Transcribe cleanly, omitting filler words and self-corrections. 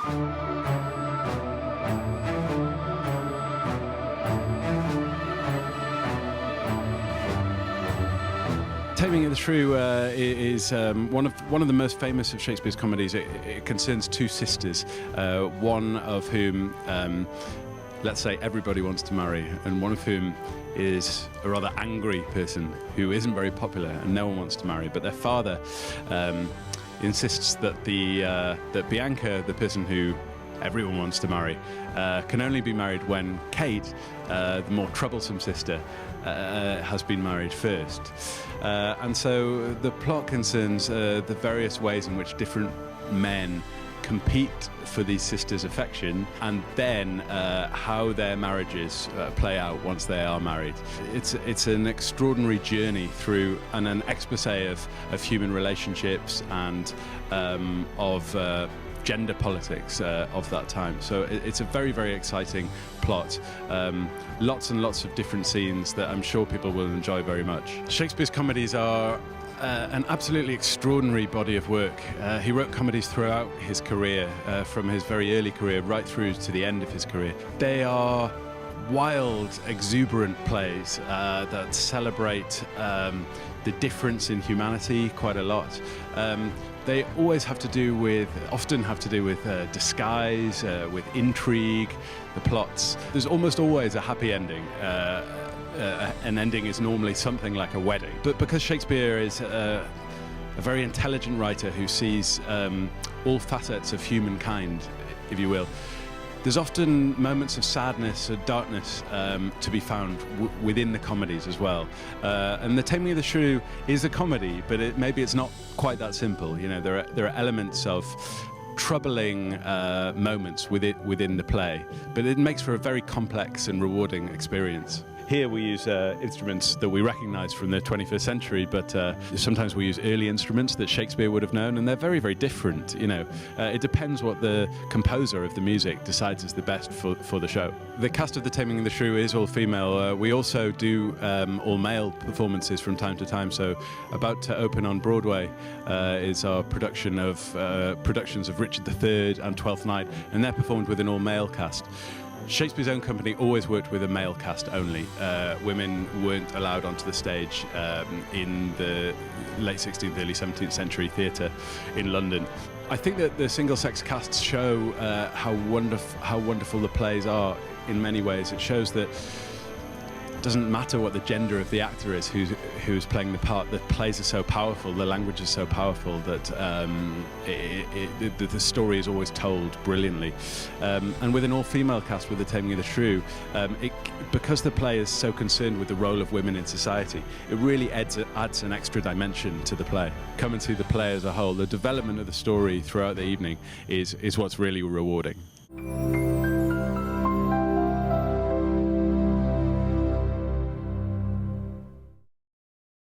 Taming of the Shrew is one of the most famous of Shakespeare's comedies. It concerns two sisters, one of whom, let's say, everybody wants to marry, and one of whom is a rather angry person who isn't very popular and no one wants to marry. But their father insists that that Bianca, the person who everyone wants to marry, can only be married when Kate, the more troublesome sister, has been married first. And so the plot concerns the various ways in which different men compete for these sisters' affection, and then how their marriages play out once they are married. It's an extraordinary journey through and an exposé of human relationships and of gender politics of that time. So it's a very, very exciting plot. Lots and lots of different scenes that I'm sure people will enjoy very much. Shakespeare's comedies are an absolutely extraordinary body of work. He wrote comedies throughout his career, from his very early career right through to the end of his career. They are wild, exuberant plays that celebrate the difference in humanity quite a lot. They always often have to do with disguise, with intrigue, the plots. There's almost always a happy ending. An ending is normally something like a wedding. But because Shakespeare is a very intelligent writer who sees all facets of humankind, if you will, there's often moments of sadness or darkness to be found within the comedies as well. And The Taming of the Shrew is a comedy, but maybe it's not quite that simple. You know, there are elements of troubling moments within the play, but it makes for a very complex and rewarding experience. Here we use instruments that we recognize from the 21st century, but sometimes we use early instruments that Shakespeare would have known, and they're very, very different. You know, it depends what the composer of the music decides is the best for the show. The cast of The Taming of the Shrew is all female. We also do all male performances from time to time. So about to open on Broadway is our productions of Richard III and Twelfth Night, and they're performed with an all male cast. Shakespeare's own company always worked with a male cast only. Women weren't allowed onto the stage in the late 16th, early 17th century theatre in London. I think that the single-sex casts show how wonderful the plays are in many ways. It shows that it doesn't matter what the gender of the actor is who's playing the part. The plays are so powerful, the language is so powerful that the story is always told brilliantly. And with an all-female cast with The Taming of the Shrew, because the play is so concerned with the role of women in society, it really adds an extra dimension to the play. Come and see the play as a whole. The development of the story throughout the evening is what's really rewarding.